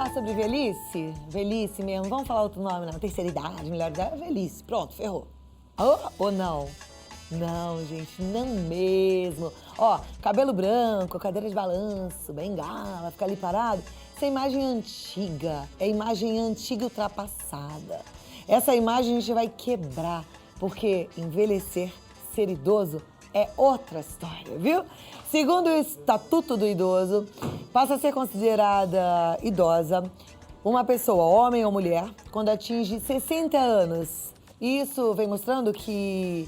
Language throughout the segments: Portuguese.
falar sobre velhice? Velhice mesmo, vamos falar outro nome, não. Terceira idade, melhor idade, velhice. Pronto, ferrou. Ou não? Não, gente, não mesmo. Ó, cabelo branco, cadeira de balanço, bengala, ficar ali parado. Essa é imagem antiga, é imagem antiga e ultrapassada. Essa imagem a gente vai quebrar, porque envelhecer, ser idoso, é outra história, viu? Segundo o Estatuto do Idoso, passa a ser considerada idosa uma pessoa, homem ou mulher, quando atinge 60 anos. E isso vem mostrando que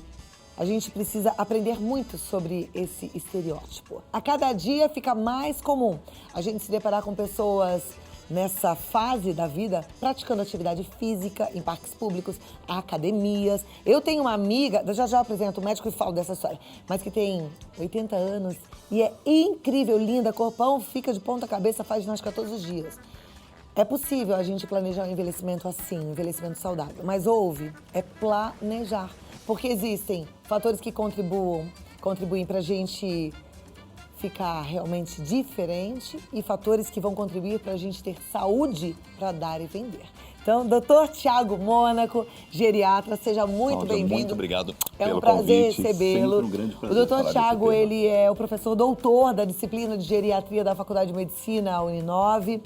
a gente precisa aprender muito sobre esse estereótipo. A cada dia fica mais comum a gente se deparar com pessoas nessa fase da vida praticando atividade física em parques públicos, academias. Eu tenho uma amiga, já apresento o médico e falo dessa história, mas que tem 80 anos e é incrível, linda, corpão, fica de ponta cabeça, faz ginástica todos os dias. É possível a gente planejar um envelhecimento assim, um envelhecimento saudável, mas é planejar. Porque existem fatores que contribuem para a gente ficar realmente diferente e fatores que vão contribuir para a gente ter saúde para dar e vender. Então, Dr. Thiago Mônaco, geriatra, seja muito bem-vindo. Muito obrigado É um pelo prazer convite. recebê-lo. Sempre um grande prazer O Dr. Thiago, desse tema. ele é o professor doutor da disciplina de geriatria da Faculdade de Medicina, Uninove.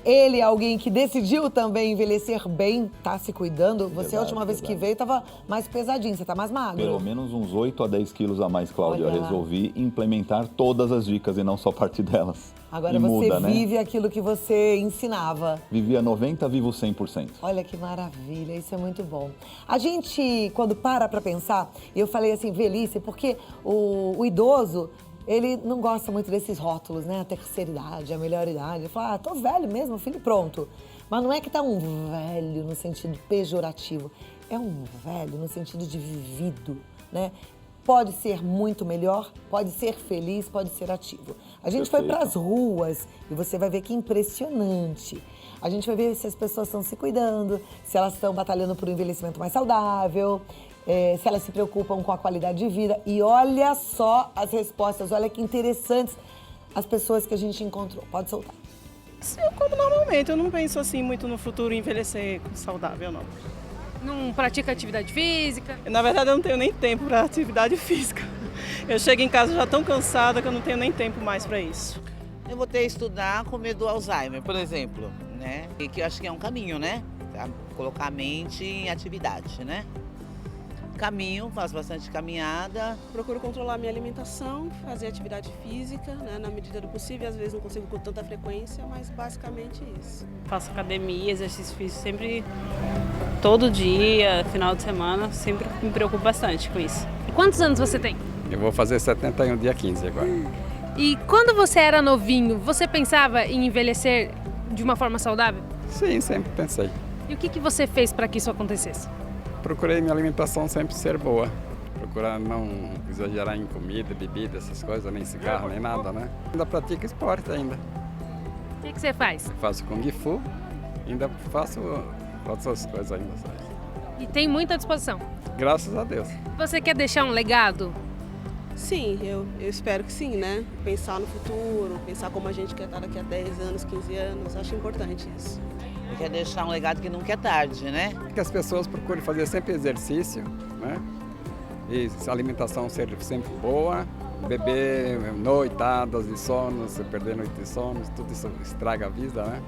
Ele é alguém que decidiu também envelhecer bem, tá se cuidando. Você, a última vez que veio, tava mais pesadinho, você tá mais magro. Pelo menos uns 8 a 10 quilos a mais, Cláudia. Olha Eu lá. resolvi implementar todas as dicas e não só parte delas. Agora E você muda, né? vive aquilo que você ensinava. Vivia 90, vivo 100%. Olha que maravilha, isso é muito bom. A gente, quando para pensar, e eu falei assim, velhice, porque o idoso, ele não gosta muito desses rótulos, né? A terceira idade, a melhor idade. Ele fala, tô velho mesmo, filho, pronto. Mas não é que tá um velho no sentido pejorativo. É um velho no sentido de vivido, né? Pode ser muito melhor, pode ser feliz, pode ser ativo. A gente foi para as ruas e você vai ver que impressionante. A gente vai ver se as pessoas estão se cuidando, se elas estão batalhando por um envelhecimento mais saudável, se elas se preocupam com a qualidade de vida. E olha só as respostas, olha que interessantes as pessoas que a gente encontrou. Pode soltar. Eu como normalmente, eu não penso assim muito no futuro envelhecer saudável, não. Não pratica atividade física? Na verdade, eu não tenho nem tempo para atividade física. Eu chego em casa já tão cansada que eu não tenho nem tempo mais para isso. Eu vou ter que estudar com medo do Alzheimer, por exemplo, né? E que eu acho que é um caminho, né? Pra colocar a mente em atividade, né? Caminho, faço bastante caminhada. Procuro controlar minha alimentação, fazer atividade física, né, na medida do possível. Às vezes não consigo com tanta frequência, mas basicamente isso. Faço academia, exercício físico sempre, todo dia, final de semana, sempre me preocupo bastante com isso. E quantos anos você tem? Eu vou fazer 71 dia 15 agora. E quando você era novinho, você pensava em envelhecer de uma forma saudável? Sim, sempre pensei. E o que você fez para que isso acontecesse? Procurei minha alimentação sempre ser boa. Procurar não exagerar em comida, bebida, essas coisas, nem cigarro, nem nada, né? Ainda pratico esporte ainda. O que você faz? Faço Kung Fu, ainda faço outras coisas ainda. Sabe? E tem muita disposição. Graças a Deus. Você quer deixar um legado? Sim, eu espero que sim, né? Pensar no futuro, pensar como a gente quer estar daqui a 10 anos, 15 anos, acho importante isso. Eu quero deixar um legado que nunca é tarde, né? Que as pessoas procurem fazer sempre exercício, né? E se a alimentação ser sempre boa, beber noitadas de sono, se perder noite de sono, tudo isso estraga a vida, né?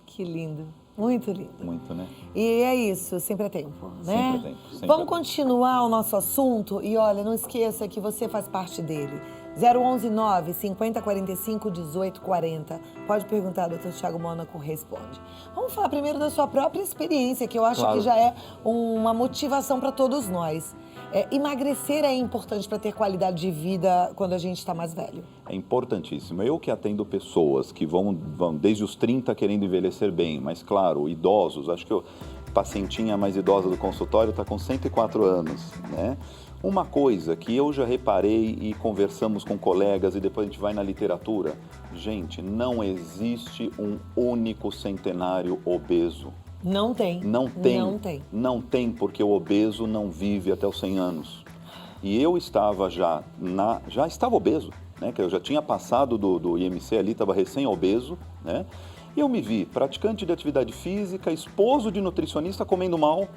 Que lindo, muito lindo. Muito, né? E é isso, sempre é tempo, né? Sempre é tempo, sempre Vamos é tempo. continuar o nosso assunto e olha, não esqueça que você faz parte dele. 011 9 50 45 18 40. Pode perguntar, doutor Thiago Mônaco responde. Vamos falar primeiro da sua própria experiência, que eu acho Claro. que já é uma motivação para todos nós. Emagrecer é importante para ter qualidade de vida quando a gente está mais velho. É importantíssimo. Eu que atendo pessoas que vão desde os 30 querendo envelhecer bem, mas claro, idosos, acho que a pacientinha mais idosa do consultório está com 104 anos, né? Uma coisa que eu já reparei e conversamos com colegas e depois a gente vai na literatura, gente, não existe um único centenário obeso. Não tem. Não tem. Não tem. Não tem, porque o obeso não vive até os 100 anos. E eu estava já estava obeso, né? Que eu já tinha passado do IMC ali, estava recém-obeso, né? E eu me vi praticante de atividade física, esposo de nutricionista, comendo mal.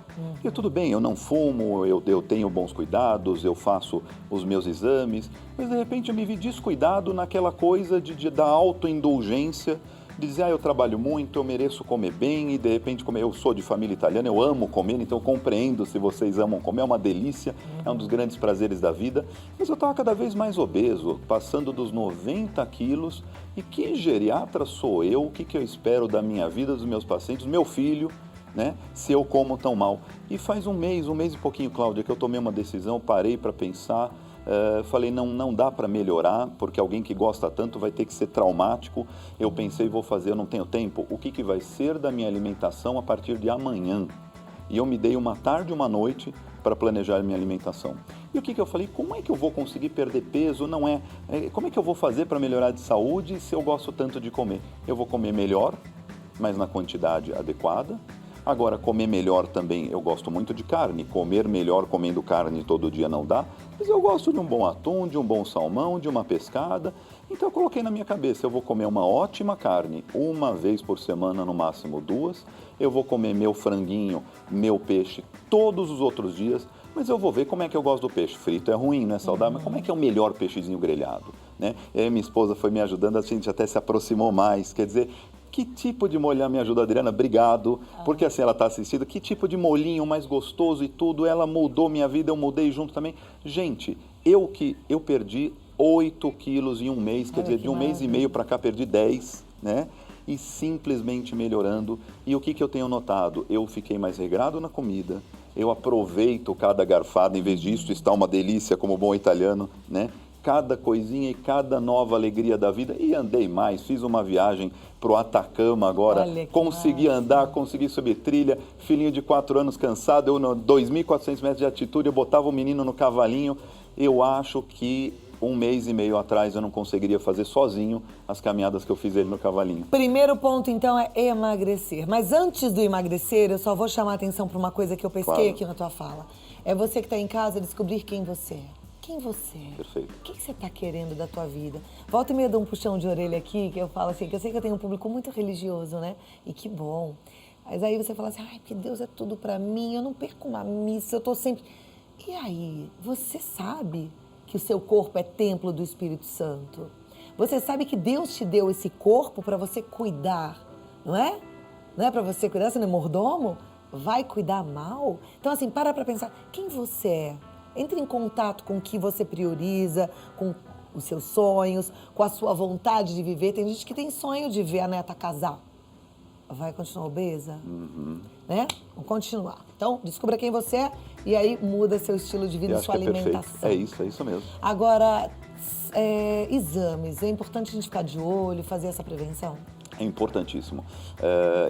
E tudo bem, eu não fumo, eu tenho bons cuidados, eu faço os meus exames, mas de repente eu me vi descuidado naquela coisa da autoindulgência, de dizer, eu trabalho muito, eu mereço comer bem, e de repente, como eu sou de família italiana, eu amo comer, então eu compreendo se vocês amam comer, é uma delícia, é um dos grandes prazeres da vida, mas eu estava cada vez mais obeso, passando dos 90 quilos, e que geriatra sou eu, o que eu espero da minha vida, dos meus pacientes, do meu filho, né, se eu como tão mal. E faz um mês e pouquinho, Cláudia, que eu tomei uma decisão, parei para pensar, falei, não dá para melhorar, porque alguém que gosta tanto vai ter que ser traumático. Eu pensei, vou fazer, eu não tenho tempo, o que vai ser da minha alimentação a partir de amanhã? E eu me dei uma tarde e uma noite para planejar a minha alimentação. E o que eu falei, como é que eu vou conseguir perder peso? Como é que eu vou fazer para melhorar de saúde se eu gosto tanto de comer? Eu vou comer melhor, mas na quantidade adequada. Agora, comer melhor também, eu gosto muito de carne. Comer melhor comendo carne todo dia não dá, mas eu gosto de um bom atum, de um bom salmão, de uma pescada. Então eu coloquei na minha cabeça, eu vou comer uma ótima carne uma vez por semana, no máximo 2. Eu vou comer meu franguinho, meu peixe todos os outros dias, mas eu vou ver como é que eu gosto do peixe. Frito é ruim, não é saudável, mas como é que é o melhor peixezinho grelhado, né? E aí minha esposa foi me ajudando, a gente até se aproximou mais, quer dizer, que tipo de molho, me ajuda, Adriana, obrigado, porque assim ela está assistindo, que tipo de molhinho mais gostoso e tudo, ela mudou minha vida, eu mudei junto também. Gente, eu perdi 8 quilos em um mês, quer dizer, de um mês e meio para cá perdi 10, né? E simplesmente melhorando. E o que eu tenho notado? Eu fiquei mais regrado na comida, eu aproveito cada garfada, em vez disso está uma delícia como bom italiano, né? Cada coisinha e cada nova alegria da vida. E andei mais, fiz uma viagem para o Atacama agora, consegui andar, consegui subir trilha, filhinho de 4 anos cansado, eu 2.400 metros de altitude, eu botava o menino no cavalinho. Eu acho que um mês e meio atrás eu não conseguiria fazer sozinho as caminhadas que eu fiz ele no cavalinho. Primeiro ponto, então, é emagrecer. Mas antes do emagrecer, eu só vou chamar a atenção para uma coisa que eu pesquei aqui na tua fala. É você que está em casa descobrir quem você é. Quem você é? Perfeito. O que você está querendo da tua vida? Volta e meia, eu dou um puxão de orelha aqui, que eu falo assim, que eu sei que eu tenho um público muito religioso, né? E que bom. Mas aí você fala assim, ai, que Deus é tudo para mim, eu não perco uma missa, eu tô sempre... E aí, você sabe que o seu corpo é templo do Espírito Santo? Você sabe que Deus te deu esse corpo para você cuidar, não é? Não é para você cuidar, você não é mordomo? Vai cuidar mal? Então, assim, para pensar, quem você é? Entre em contato com o que você prioriza, com os seus sonhos, com a sua vontade de viver. Tem gente que tem sonho de ver a neta casar. Vai continuar obesa? Né? Vamos continuar. Então, descubra quem você é e aí muda seu estilo de vida e sua alimentação. É isso mesmo. Agora, exames. É importante a gente ficar de olho, fazer essa prevenção? É importantíssimo.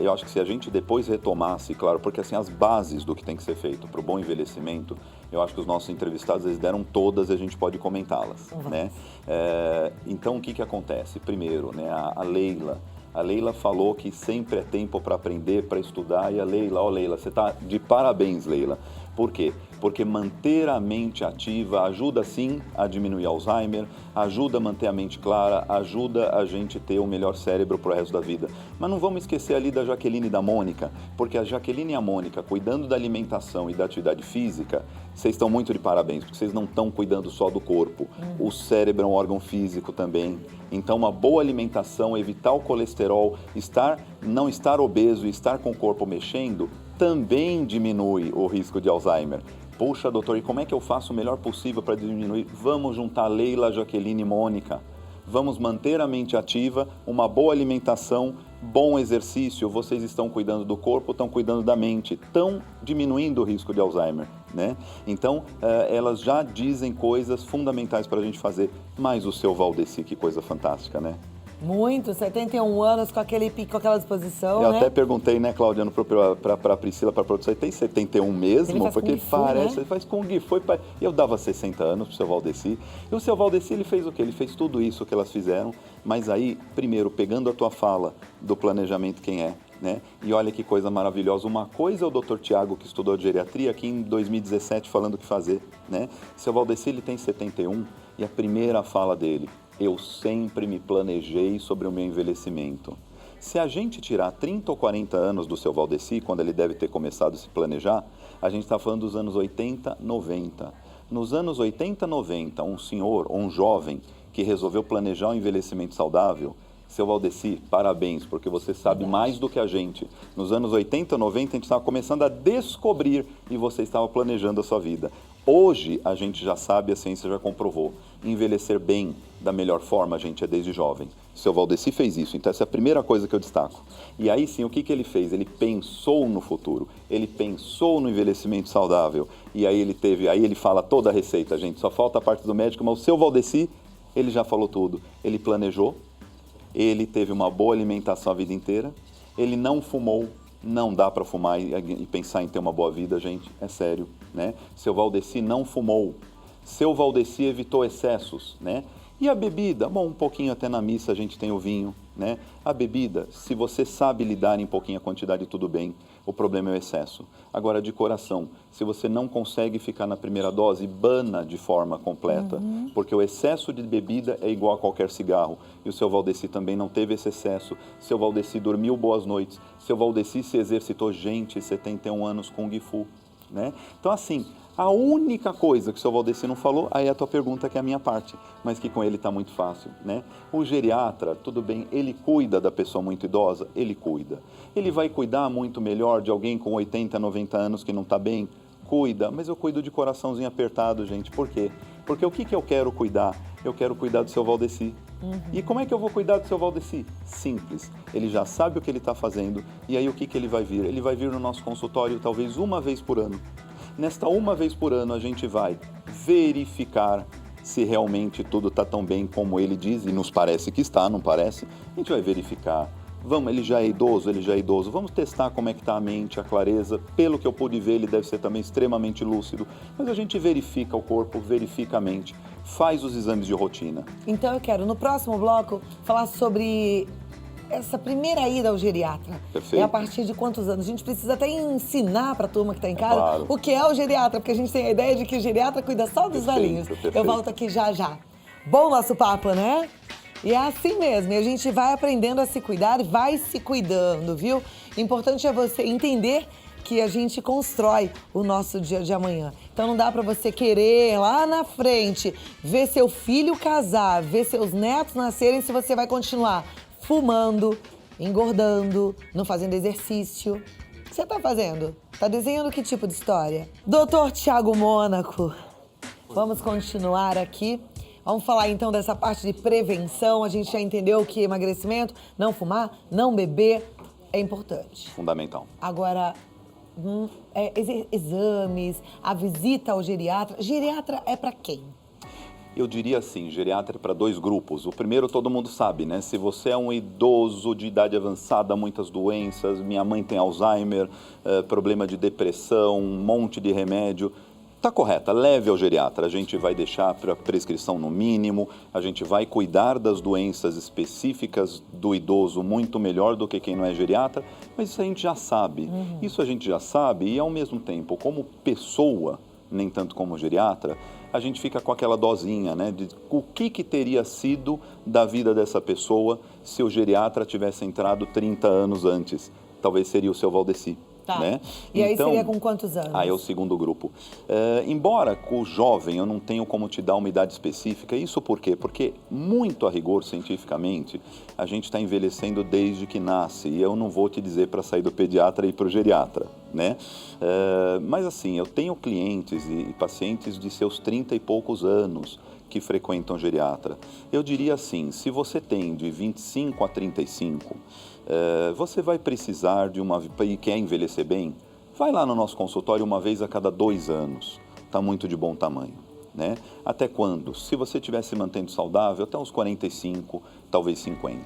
Eu acho que se a gente depois retomasse, claro, porque assim, as bases do que tem que ser feito para o bom envelhecimento, eu acho que os nossos entrevistados, eles deram todas e a gente pode comentá-las, né? Então, o que acontece? Primeiro, né, a Leila falou que sempre é tempo para aprender, para estudar, e a Leila, Leila, você está de parabéns, Leila. Por quê? Porque manter a mente ativa ajuda sim a diminuir Alzheimer, ajuda a manter a mente clara, ajuda a gente ter um melhor cérebro para o resto da vida. Mas não vamos esquecer ali da Jaqueline e da Mônica, porque a Jaqueline e a Mônica, cuidando da alimentação e da atividade física, vocês estão muito de parabéns, porque vocês não estão cuidando só do corpo. O cérebro é um órgão físico também. Então, uma boa alimentação, evitar o colesterol, não estar obeso e estar com o corpo mexendo, também diminui o risco de Alzheimer. Poxa, doutor, e como é que eu faço o melhor possível para diminuir? Vamos juntar Leila, Jaqueline e Mônica. Vamos manter a mente ativa, uma boa alimentação, bom exercício. Vocês estão cuidando do corpo, estão cuidando da mente, estão diminuindo o risco de Alzheimer, né? Então, elas já dizem coisas fundamentais para a gente fazer. Mas o seu Valdeci, que coisa fantástica, né? Muito, 71 anos com aquela disposição, Eu né? até perguntei, né, Claudiano, para a Priscila, para a produção, tem 71 mesmo? Ele faz Porque Kung Fu, parece, né? ele faz Kung Fu. Eu dava 60 anos para o seu Valdeci. E o seu Valdeci, ele fez o quê? Ele fez tudo isso que elas fizeram. Mas aí, primeiro, pegando a tua fala do planejamento quem é, né? E olha que coisa maravilhosa. Uma coisa é o Dr. Tiago, que estudou geriatria aqui em 2017, falando o que fazer, né? Seu Valdeci, ele tem 71 e a primeira fala dele: Eu sempre me planejei sobre o meu envelhecimento. Se a gente tirar 30 ou 40 anos do seu Valdeci, quando ele deve ter começado a se planejar, a gente está falando dos anos 80, 90. Nos anos 80, 90, um senhor ou um jovem que resolveu planejar um envelhecimento saudável, seu Valdeci, parabéns, porque você sabe mais do que a gente. Nos anos 80, 90, a gente estava começando a descobrir e você estava planejando a sua vida. Hoje, a gente já sabe, a ciência já comprovou, envelhecer bem, da melhor forma, a gente é desde jovem. Seu Valdeci fez isso, então essa é a primeira coisa que eu destaco. E aí sim, o que ele fez? Ele pensou no futuro, ele pensou no envelhecimento saudável. E aí ele fala toda a receita, gente, só falta a parte do médico, mas o seu Valdeci, ele já falou tudo. Ele planejou, ele teve uma boa alimentação a vida inteira, ele não fumou. Não dá para fumar e pensar em ter uma boa vida, gente, é sério, né? Seu Valdeci não fumou, seu Valdeci evitou excessos, né? E a bebida? Bom, um pouquinho até na missa a gente tem o vinho, né? A bebida, se você sabe lidar em pouquinha quantidade, tudo bem. O problema é o excesso. Agora, de coração, se você não consegue ficar na primeira dose, bana de forma completa, porque o excesso de bebida é igual a qualquer cigarro. E o seu Valdeci também não teve esse excesso. Seu Valdeci dormiu boas noites. Seu Valdeci se exercitou, gente, 71 anos Kung Fu, né? Então, assim, a única coisa que o seu Valdeci não falou, aí é a tua pergunta, que é a minha parte, mas que com ele está muito fácil, né? O geriatra, tudo bem, ele cuida da pessoa muito idosa? Ele cuida. Ele vai cuidar muito melhor de alguém com 80, 90 anos que não está bem? Cuida, mas eu cuido de coraçãozinho apertado, gente. Por quê? Porque o que eu quero cuidar? Eu quero cuidar do seu Valdeci. E como é que eu vou cuidar do seu Valdeci? Simples. Ele já sabe o que ele está fazendo e aí o que ele vai vir? Ele vai vir no nosso consultório talvez uma vez por ano. Nesta uma vez por ano a gente vai verificar se realmente tudo está tão bem como ele diz, e nos parece que está, não parece? A gente vai verificar. Vamos, ele já é idoso, vamos testar como é que está a mente, a clareza. Pelo que eu pude ver, ele deve ser também extremamente lúcido. Mas a gente verifica o corpo, verifica a mente, faz os exames de rotina. Então eu quero, no próximo bloco, falar sobre essa primeira ida ao geriatra. Perfeito. É a partir de quantos anos? A gente precisa até ensinar para a turma que está em casa Claro. o que é o geriatra, porque a gente tem a ideia de que o geriatra cuida só dos velhinhos. Perfeito. Eu volto aqui já já. Bom nosso papo, né? E é assim mesmo, e a gente vai aprendendo a se cuidar e vai se cuidando, viu? Importante é você entender que a gente constrói o nosso dia de amanhã. Então não dá para você querer lá na frente ver seu filho casar, ver seus netos nascerem se você vai continuar fumando, engordando, não fazendo exercício. O que você tá fazendo? Tá desenhando que tipo de história? Doutor Tiago Mônaco, vamos continuar aqui. Vamos falar então dessa parte de prevenção. A gente já entendeu que emagrecimento, não fumar, não beber é importante. Fundamental. Agora, exames, a visita ao geriatra. Geriatra é para quem? Eu diria assim, geriatra é para dois grupos. O primeiro todo mundo sabe, né? Se você é um idoso de idade avançada, muitas doenças, minha mãe tem Alzheimer, problema de depressão, um monte de remédio, tá correta, leve ao geriatra. A gente vai deixar para prescrição no mínimo, a gente vai cuidar das doenças específicas do idoso muito melhor do que quem não é geriatra, mas isso a gente já sabe. Isso a gente já sabe e, ao mesmo tempo, como pessoa, nem tanto como geriatra, a gente fica com aquela dosinha, né, de o que teria sido da vida dessa pessoa se o geriatra tivesse entrado 30 anos antes. Talvez seria o seu Valdeci. Tá. Né? E aí então, seria com quantos anos? Aí é o segundo grupo. Embora com o jovem eu não tenho como te dar uma idade específica, isso por quê? Porque muito a rigor, cientificamente, a gente está envelhecendo desde que nasce, e eu não vou te dizer para sair do pediatra e ir para o geriatra, né? Mas assim, eu tenho clientes e pacientes de seus 30 e poucos anos que frequentam geriatra. Eu diria assim, se você tem de 25 a 35, você vai precisar de e quer envelhecer bem, vai lá no nosso consultório uma vez a cada 2 anos. Está muito de bom tamanho, né? Até quando? Se você estiver se mantendo saudável, até uns 45, talvez 50.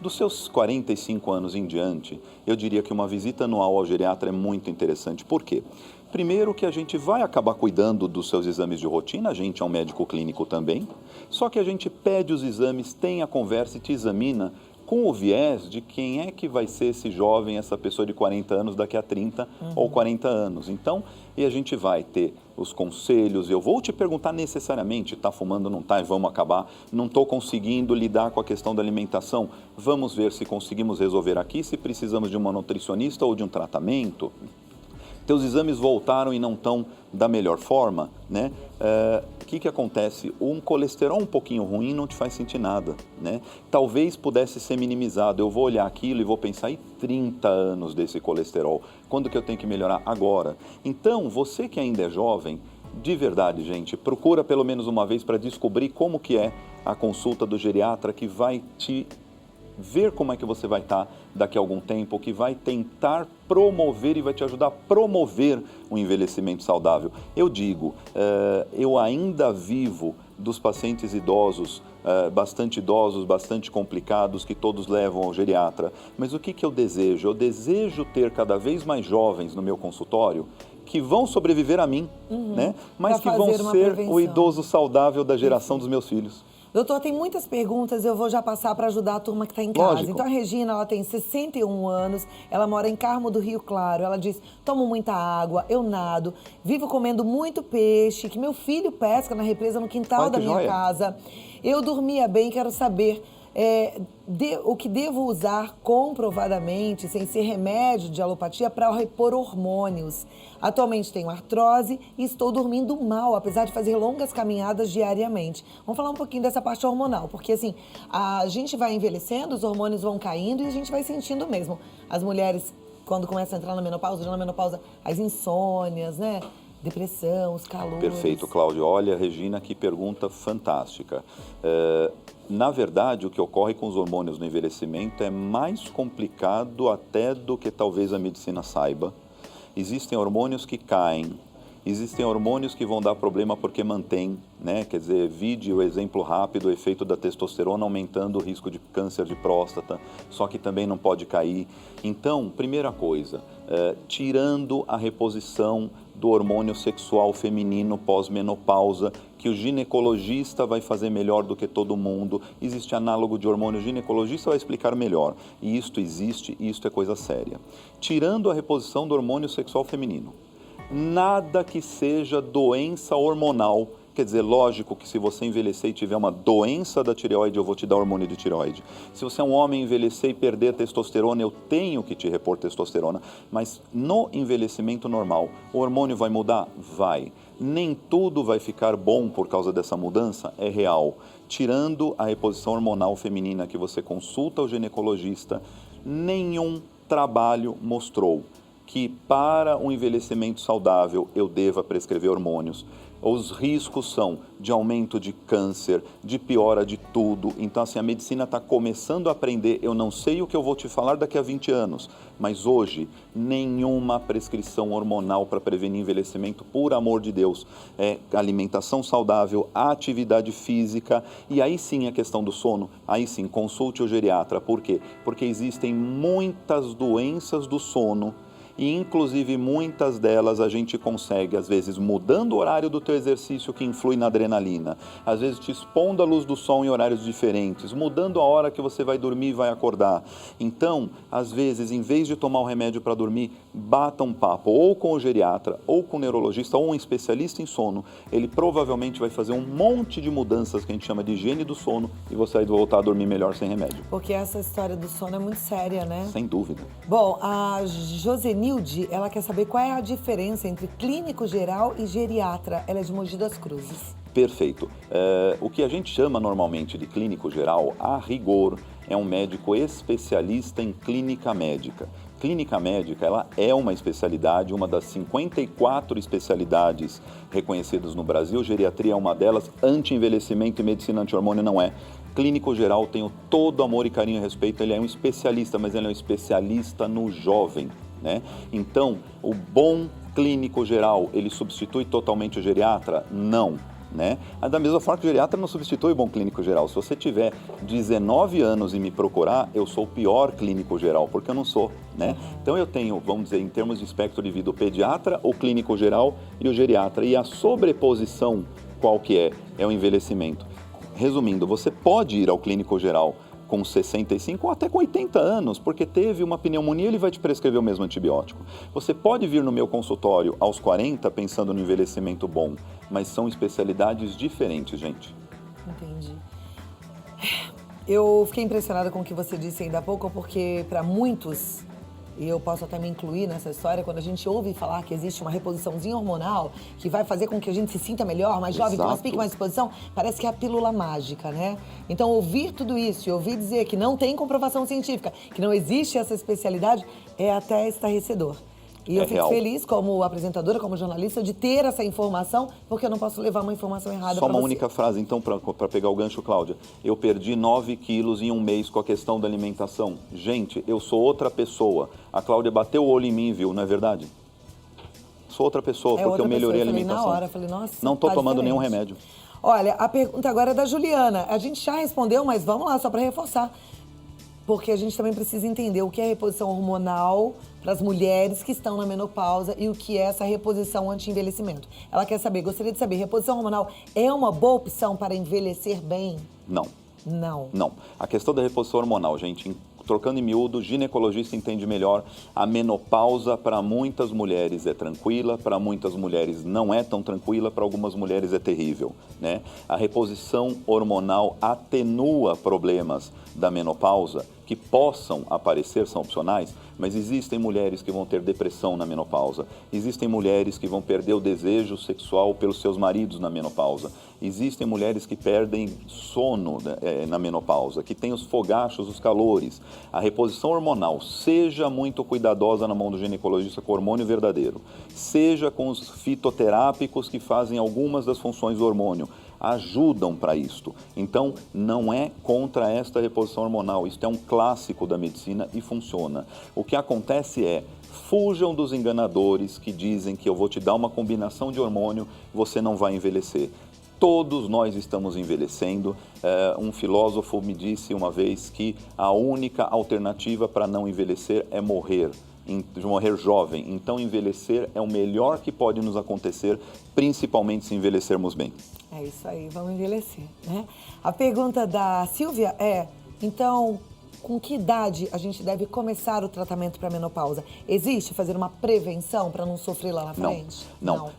Dos seus 45 anos em diante, eu diria que uma visita anual ao geriatra é muito interessante. Por quê? Primeiro que a gente vai acabar cuidando dos seus exames de rotina, a gente é um médico clínico também, Só que a gente pede os exames, tem a conversa e te examina com o viés de quem é que vai ser esse jovem, essa pessoa de 40 anos daqui a 30 ou 40 anos. Então, e a gente vai ter os conselhos, eu vou te perguntar necessariamente, está fumando, não está, e vamos acabar, não estou conseguindo lidar com a questão da alimentação, vamos ver se conseguimos resolver aqui, se precisamos de uma nutricionista ou de um tratamento. Teus exames voltaram e não estão da melhor forma, né? O que acontece? Um colesterol um pouquinho ruim não te faz sentir nada, né? Talvez pudesse ser minimizado. Eu vou olhar aquilo e vou pensar, e 30 anos desse colesterol? Quando que eu tenho que melhorar? Agora. Então, você que ainda é jovem, de verdade, gente, procura pelo menos uma vez para descobrir como que é a consulta do geriatra, que vai te ver como é que você vai estar daqui a algum tempo, que vai tentar promover e vai te ajudar a promover um envelhecimento saudável. Eu digo, eu ainda vivo dos pacientes idosos, bastante complicados, que todos levam ao geriatra. Mas o que eu desejo? Eu desejo ter cada vez mais jovens no meu consultório que vão sobreviver a mim, né? Mas que vão ser o idoso saudável da geração dos meus filhos. Doutor, tem muitas perguntas, eu vou já passar para ajudar a turma que está em casa. Lógico. Então, a Regina, ela tem 61 anos, ela mora em Carmo do Rio Claro. Ela diz, tomo muita água, eu nado, vivo comendo muito peixe, que meu filho pesca na represa no quintal da minha casa. Eu dormia bem, quero saber o que devo usar comprovadamente, sem ser remédio de alopatia, para repor hormônios. Atualmente tenho artrose e estou dormindo mal, apesar de fazer longas caminhadas diariamente. Vamos falar um pouquinho dessa parte hormonal, porque assim, a gente vai envelhecendo, os hormônios vão caindo e a gente vai sentindo mesmo. As mulheres, quando começam a entrar na menopausa, as insônias, né? Depressão, os calores. Perfeito, Cláudio. Olha, Regina, que pergunta fantástica. Na verdade, o que ocorre com os hormônios no envelhecimento é mais complicado até do que talvez a medicina saiba. Existem hormônios que caem, existem hormônios que vão dar problema porque mantém, né? Quer dizer, vide o exemplo rápido, o efeito da testosterona aumentando o risco de câncer de próstata, só que também não pode cair. Então, primeira coisa, tirando a reposição do hormônio sexual feminino pós-menopausa, que o ginecologista vai fazer melhor do que todo mundo. Existe análogo de hormônio, o ginecologista vai explicar melhor. E isto existe, e isto é coisa séria. Tirando a reposição do hormônio sexual feminino, nada que seja doença hormonal. Quer dizer, lógico que se você envelhecer e tiver uma doença da tireoide, eu vou te dar hormônio de tireoide. Se você é um homem envelhecer e perder a testosterona, eu tenho que te repor testosterona. Mas no envelhecimento normal, o hormônio vai mudar? Vai. Nem tudo vai ficar bom por causa dessa mudança, é real. Tirando a reposição hormonal feminina que você consulta o ginecologista, nenhum trabalho mostrou que para um envelhecimento saudável eu deva prescrever hormônios. Os riscos são de aumento de câncer, de piora de tudo. Então, assim, a medicina está começando a aprender. Eu não sei o que eu vou te falar daqui a 20 anos, mas hoje, nenhuma prescrição hormonal para prevenir envelhecimento, por amor de Deus. É alimentação saudável, atividade física, e aí sim a questão do sono, aí sim, consulte o geriatra. Por quê? Porque existem muitas doenças do sono, e inclusive muitas delas a gente consegue, às vezes mudando o horário do teu exercício que influi na adrenalina, às vezes te expondo à luz do sol em horários diferentes, mudando a hora que você vai dormir e vai acordar. Então, às vezes, em vez de tomar o remédio para dormir, bata um papo ou com o geriatra, ou com o neurologista, ou um especialista em sono. Ele provavelmente vai fazer um monte de mudanças que a gente chama de higiene do sono e você vai voltar a dormir melhor sem remédio. Porque essa história do sono é muito séria, né? Sem dúvida. Bom, a Josenilde, ela quer saber qual é a diferença entre clínico geral e geriatra. Ela é de Mogi das Cruzes. Perfeito. O que a gente chama normalmente de clínico geral, a rigor, é um médico especialista em clínica médica. Clínica médica, ela é uma especialidade, uma das 54 especialidades reconhecidas no Brasil. Geriatria é uma delas, anti-envelhecimento e medicina anti-hormônio não é. Clínico geral, tenho todo amor e carinho e respeito, ele é um especialista, mas ele é um especialista no jovem, né? Então, o bom clínico geral, ele substitui totalmente o geriatra? Não. Né? Da mesma forma que o geriatra não substitui o bom clínico geral. Se você tiver 19 anos e me procurar, eu sou o pior clínico geral, porque eu não sou, né? Então eu tenho, vamos dizer, em termos de espectro de vida, o pediatra, o clínico geral e o geriatra. E a sobreposição, qual que é? É o envelhecimento. resumindo, você pode ir ao clínico geral com 65 ou até com 80 anos, porque teve uma pneumonia, ele vai te prescrever o mesmo antibiótico. Você pode vir no meu consultório aos 40 pensando no envelhecimento bom, mas são especialidades diferentes, gente. Entendi. Eu fiquei impressionada com o que você disse ainda há pouco, porque para muitos, e eu posso até me incluir nessa história, quando a gente ouve falar que existe uma reposiçãozinha hormonal que vai fazer com que a gente se sinta melhor, mais jovem, com mais pique, mais disposição, parece que é a pílula mágica, né? Então, ouvir tudo isso e ouvir dizer que não tem comprovação científica, que não existe essa especialidade, é até estarrecedor. E eu fico real. Feliz, como apresentadora, como jornalista, de ter essa informação, porque eu não posso levar uma informação errada Só para uma você. única frase, então, para pegar o gancho, Cláudia. Eu perdi 9 quilos em um mês com a questão da alimentação. Gente, eu sou outra pessoa. A Cláudia bateu o olho em mim, viu? Não é verdade? Sou outra pessoa, porque eu melhorei a alimentação. Na hora, falei, nossa, não estou tá tomando diferente. nenhum remédio. Olha, a pergunta agora é da Juliana. A gente já respondeu, mas vamos lá, só para reforçar. Porque a gente também precisa entender o que é reposição hormonal para as mulheres que estão na menopausa e o que é essa reposição anti-envelhecimento. Ela quer saber, gostaria de saber, reposição hormonal é uma boa opção para envelhecer bem? Não. Não. Não. A questão da reposição hormonal, gente, trocando em miúdo, ginecologista entende melhor. A menopausa para muitas mulheres é tranquila, para muitas mulheres não é tão tranquila, para algumas mulheres é terrível, né? A reposição hormonal atenua problemas da menopausa que possam aparecer, são opcionais, mas existem mulheres que vão ter depressão na menopausa, existem mulheres que vão perder o desejo sexual pelos seus maridos na menopausa, existem mulheres que perdem sono na menopausa, que têm os fogachos, os calores. A reposição hormonal, seja muito cuidadosa na mão do ginecologista com hormônio verdadeiro, seja com os fitoterápicos que fazem algumas das funções do hormônio, ajudam para isto. Então, não é contra esta reposição hormonal. Isto é um clássico da medicina e funciona. O que acontece é, fujam dos enganadores que dizem que eu vou te dar uma combinação de hormônio, você não vai envelhecer. Todos nós estamos envelhecendo. Um filósofo me disse uma vez que a única alternativa para não envelhecer é morrer. De morrer jovem. Então, envelhecer é o melhor que pode nos acontecer, principalmente se envelhecermos bem. É isso aí, vamos envelhecer, né? A pergunta da Silvia é, então, com que idade a gente deve começar o tratamento para a menopausa? Existe fazer uma prevenção para não sofrer lá na frente? Não.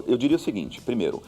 Eu diria o seguinte, primeiro,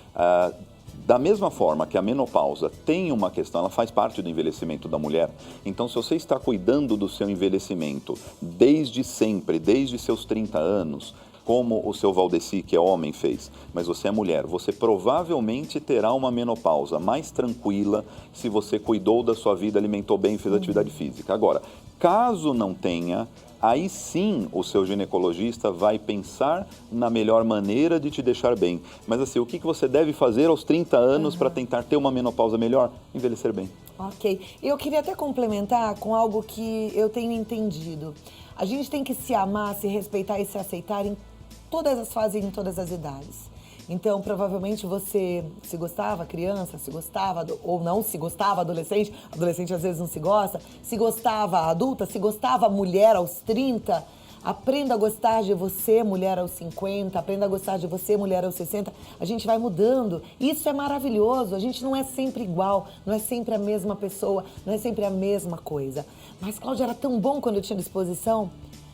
da mesma forma que a menopausa tem uma questão, ela faz parte do envelhecimento da mulher, então se você está cuidando do seu envelhecimento desde sempre, desde seus 30 anos, como o seu Valdeci, que é homem, fez, mas você é mulher, você provavelmente terá uma menopausa mais tranquila se você cuidou da sua vida, alimentou bem e fez atividade física. Agora, caso não tenha, aí sim o seu ginecologista vai pensar na melhor maneira de te deixar bem. Mas assim, o que você deve fazer aos 30 anos para tentar ter uma menopausa melhor? Envelhecer bem. Ok. Eu queria até complementar com algo que eu tenho entendido. A gente tem que se amar, se respeitar e se aceitar em todas as fases e em todas as idades. Então, provavelmente você se gostava, criança, se gostava, ou não se gostava, adolescente às vezes não se gostava, adulta, se gostava, mulher aos 30, aprenda a gostar de você, mulher aos 50, aprenda a gostar de você, mulher aos 60, a gente vai mudando, isso é maravilhoso, a gente não é sempre igual, não é sempre a mesma pessoa, não é sempre a mesma coisa. Mas, Cláudia, era tão bom quando eu tinha disposição,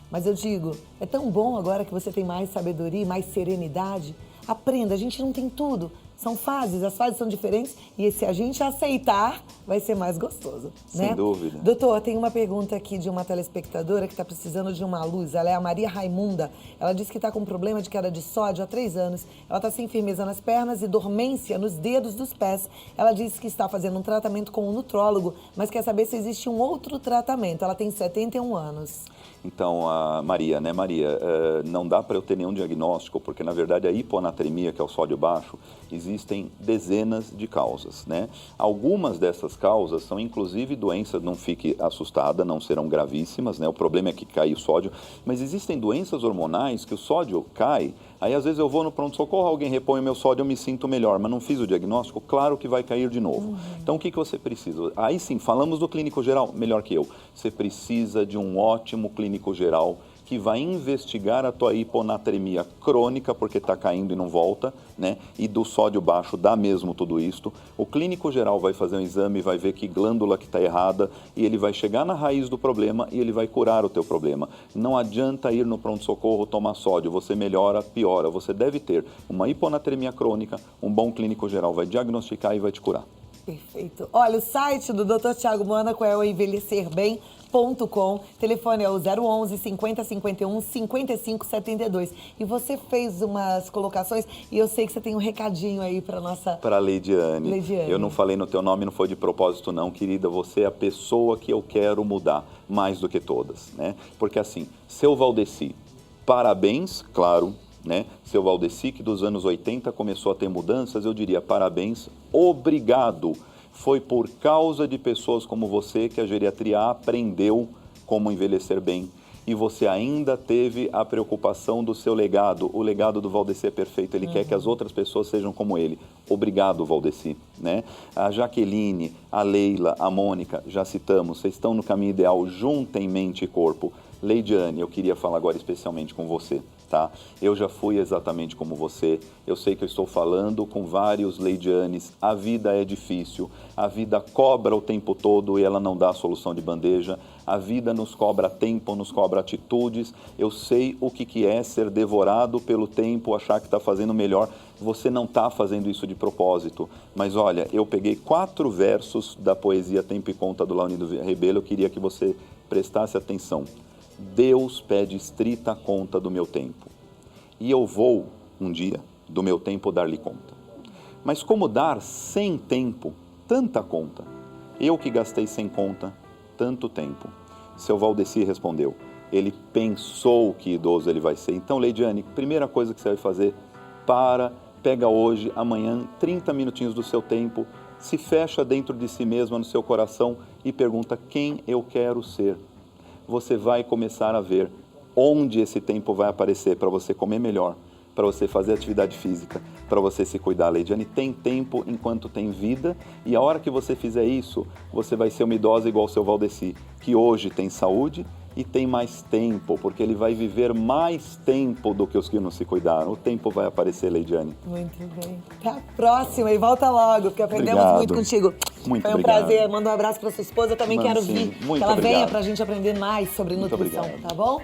mas eu digo, é tão bom agora que você tem mais sabedoria, mais serenidade. Aprenda, a gente não tem tudo. São fases, as fases são diferentes e se a gente aceitar, vai ser mais gostoso, né? Sem dúvida. Doutor, tem uma pergunta aqui de uma telespectadora que está precisando de uma luz. Ela é a Maria Raimunda. Ela disse que está com problema de queda de sódio há 3 anos. Ela está sem firmeza nas pernas e dormência nos dedos dos pés. Ela disse que está fazendo um tratamento com um nutrólogo, mas quer saber se existe um outro tratamento. Ela tem 71 anos. Então, Maria, não dá para eu ter nenhum diagnóstico, porque na verdade a hiponatremia, que é o sódio baixo, existem dezenas de causas, né? Algumas dessas causas são inclusive doenças, não fique assustada, não serão gravíssimas, né? O problema é que cai o sódio, mas existem doenças hormonais que o sódio cai, aí às vezes eu vou no pronto-socorro, alguém repõe o meu sódio, eu me sinto melhor, mas não fiz o diagnóstico, claro que vai cair de novo. Então o que você precisa? Aí sim, falamos do clínico geral, melhor que eu, você precisa de um ótimo clínico geral que vai investigar a tua hiponatremia crônica, porque está caindo e não volta, né? E do sódio baixo dá mesmo tudo isto. O clínico geral vai fazer um exame, vai ver que glândula que está errada e ele vai chegar na raiz do problema e ele vai curar o teu problema. Não adianta ir no pronto-socorro tomar sódio, você melhora, piora. Você deve ter uma hiponatremia crônica, um bom clínico geral vai diagnosticar e vai te curar. Perfeito. Olha, o site do Dr. Thiago Mônaco é o envelhecerbem.com. Telefone é o 011 50 51 55 72. E você fez umas colocações e eu sei que você tem um recadinho aí para nossa... Para a Leidiane. Leidiane. Eu não falei no teu nome, não foi de propósito não, querida. Você é a pessoa que eu quero mudar, mais do que todas, né? Porque assim, seu Valdeci, parabéns, claro, né? Seu Valdeci, que dos anos 80 começou a ter mudanças, eu diria parabéns, obrigado. Foi por causa de pessoas como você que a geriatria aprendeu como envelhecer bem. E você ainda teve a preocupação do seu legado. O legado do Valdeci é perfeito, ele quer que as outras pessoas sejam como ele. Obrigado, Valdeci, né? A Jaqueline, a Leila, a Mônica, já citamos, vocês estão no caminho ideal, juntem mente e corpo. Leidiane, eu queria falar agora especialmente com você, tá? Eu já fui exatamente como você, eu sei que eu estou falando com vários Leidianes, a vida é difícil, a vida cobra o tempo todo e ela não dá a solução de bandeja, a vida nos cobra tempo, nos cobra atitudes, eu sei o que é ser devorado pelo tempo, achar que está fazendo melhor, você não está fazendo isso de propósito, mas olha, eu peguei 4 versos da poesia Tempo e Conta do Launido Rebelo, eu queria que você prestasse atenção. Deus pede estrita conta do meu tempo, e eu vou, um dia, do meu tempo dar-lhe conta. Mas como dar sem tempo tanta conta? Eu que gastei sem conta tanto tempo. Seu Valdeci respondeu, ele pensou que idoso ele vai ser. Então, Leidiane, primeira coisa que você vai fazer, pega hoje, amanhã, 30 minutinhos do seu tempo, se fecha dentro de si mesma, no seu coração, e pergunta quem eu quero ser. Você vai começar a ver onde esse tempo vai aparecer para você comer melhor, para você fazer atividade física, para você se cuidar. Leidiane, tem tempo enquanto tem vida e a hora que você fizer isso, você vai ser uma idosa igual ao seu Valdeci, que hoje tem saúde e tem mais tempo, porque ele vai viver mais tempo do que os que não se cuidaram. O tempo vai aparecer, Leidiane. Muito bem. Até a próxima e volta logo, porque aprendemos muito contigo. Muito Foi um obrigado. prazer. Manda um abraço para sua esposa. Eu também Mano, quero sim. vir, Muito que ela venha obrigado. para a gente aprender mais sobre Muito nutrição, obrigado. tá bom?